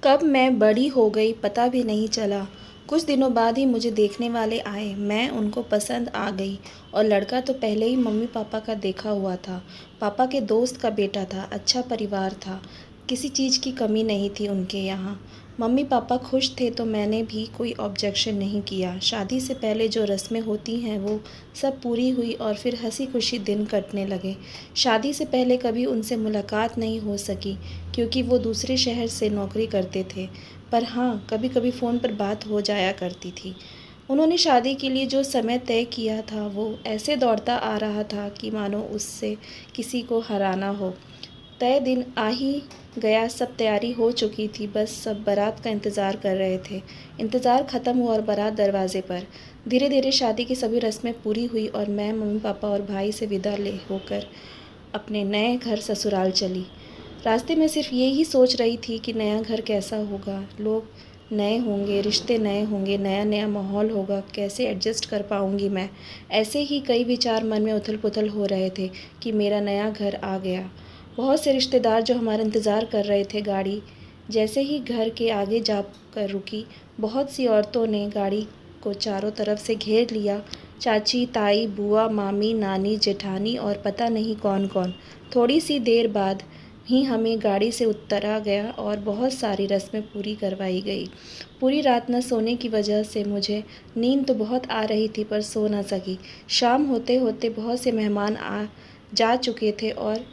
कब मैं बड़ी हो गई पता भी नहीं चला। कुछ दिनों बाद ही मुझे देखने वाले आए। मैं उनको पसंद आ गई और लड़का तो पहले ही मम्मी पापा का देखा हुआ था। पापा के दोस्त का बेटा था, अच्छा परिवार था, किसी चीज़ की कमी नहीं थी उनके यहाँ। मम्मी पापा खुश थे तो मैंने भी कोई ऑब्जेक्शन नहीं किया। शादी से पहले जो रस्में होती हैं वो सब पूरी हुई और फिर हंसी खुशी दिन कटने लगे। शादी से पहले कभी उनसे मुलाकात नहीं हो सकी क्योंकि वो दूसरे शहर से नौकरी करते थे, पर हाँ, कभी कभी फ़ोन पर बात हो जाया करती थी। उन्होंने शादी के लिए जो समय तय किया था वो ऐसे दौड़ता आ रहा था कि मानो उससे किसी को हराना हो। तय दिन आ ही गया। सब तैयारी हो चुकी थी, बस सब बारात का इंतज़ार कर रहे थे। इंतज़ार ख़त्म हुआ और बारात दरवाजे पर। धीरे धीरे शादी की सभी रस्में पूरी हुई और मैं मम्मी पापा और भाई से विदा ले होकर अपने नए घर ससुराल चली। रास्ते में सिर्फ ये ही सोच रही थी कि नया घर कैसा होगा, लोग नए होंगे, रिश्ते नए होंगे, नया नया माहौल होगा, कैसे एडजस्ट कर पाऊँगी मैं। ऐसे ही कई विचार मन में उथल पुथल हो रहे थे कि मेरा नया घर आ गया। बहुत से रिश्तेदार जो हमारा इंतज़ार कर रहे थे, गाड़ी जैसे ही घर के आगे जाकर रुकी, बहुत सी औरतों ने गाड़ी को चारों तरफ से घेर लिया। चाची, ताई, बुआ, मामी, नानी, जेठानी और पता नहीं कौन कौन। थोड़ी सी देर बाद ही हमें गाड़ी से उतरा गया और बहुत सारी रस्में पूरी करवाई गई। पूरी रात न सोने की वजह से मुझे नींद तो बहुत आ रही थी पर सो न सकी। शाम होते होते बहुत से मेहमान आ जा चुके थे और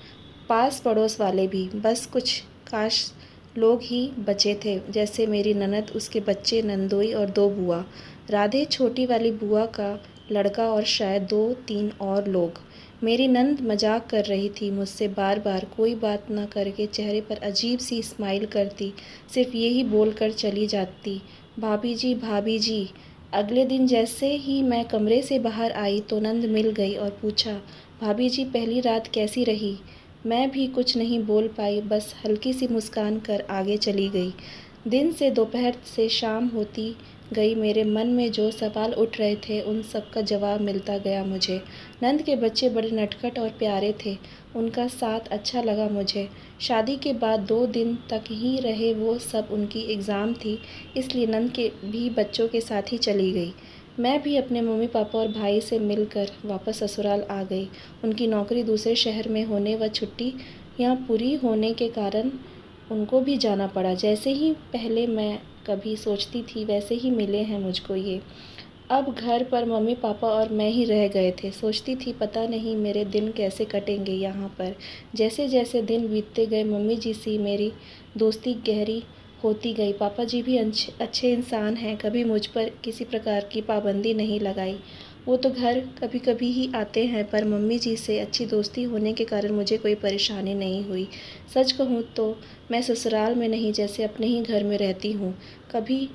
पास पड़ोस वाले भी। बस कुछ खास लोग ही बचे थे, जैसे मेरी ननद, उसके बच्चे, नंदोई और दो बुआ, राधे छोटी वाली बुआ का लड़का और शायद दो तीन और लोग। मेरी नंद मजाक कर रही थी मुझसे, बार बार कोई बात न करके चेहरे पर अजीब सी स्माइल करती, सिर्फ यही बोलकर चली जाती, भाभी जी, भाभी जी। अगले दिन जैसे ही मैं कमरे से बाहर आई तो नंद मिल गई और पूछा, भाभी जी पहली रात कैसी रही। मैं भी कुछ नहीं बोल पाई, बस हल्की सी मुस्कान कर आगे चली गई। दिन से दोपहर से शाम होती गई, मेरे मन में जो सवाल उठ रहे थे उन सब का जवाब मिलता गया मुझे। नंद के बच्चे बड़े नटखट और प्यारे थे, उनका साथ अच्छा लगा मुझे। शादी के बाद 2 दिन तक ही रहे वो सब, उनकी एग्ज़ाम थी, इसलिए नंद के भी बच्चों के साथ ही चली गई। मैं भी अपने मम्मी पापा और भाई से मिलकर वापस ससुराल आ गई। उनकी नौकरी दूसरे शहर में होने व छुट्टी यहाँ पूरी होने के कारण उनको भी जाना पड़ा। जैसे ही पहले मैं कभी सोचती थी वैसे ही मिले हैं मुझको ये। अब घर पर मम्मी पापा और मैं ही रह गए थे। सोचती थी पता नहीं मेरे दिन कैसे कटेंगे यहाँ पर। जैसे जैसे दिन बीतते गए मम्मी जी से मेरी दोस्ती गहरी होती गई। पापा जी भी अच्छे इंसान हैं, कभी मुझ पर किसी प्रकार की पाबंदी नहीं लगाई। वो तो घर कभी कभी ही आते हैं, पर मम्मी जी से अच्छी दोस्ती होने के कारण मुझे कोई परेशानी नहीं हुई। सच कहूँ तो मैं ससुराल में नहीं, जैसे अपने ही घर में रहती हूँ। कभी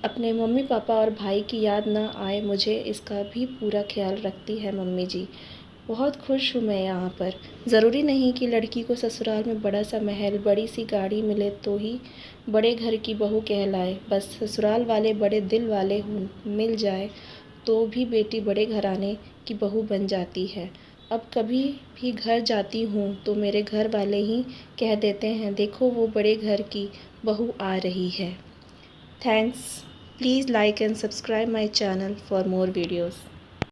अपने मम्मी पापा और भाई की याद ना आए मुझे, इसका भी पूरा ख्याल रखती है मम्मी जी। बहुत खुश हूँ मैं यहाँ पर। ज़रूरी नहीं कि लड़की को ससुराल में बड़ा सा महल, बड़ी सी गाड़ी मिले तो ही बड़े घर की बहू कहलाए। बस ससुराल वाले बड़े दिल वाले हों, मिल जाए तो भी बेटी बड़े घराने की बहू बन जाती है। अब कभी भी घर जाती हूँ तो मेरे घर वाले ही कह देते हैं, देखो वो बड़े घर की बहू आ रही है। Thanks. Please like and subscribe my channel for more videos.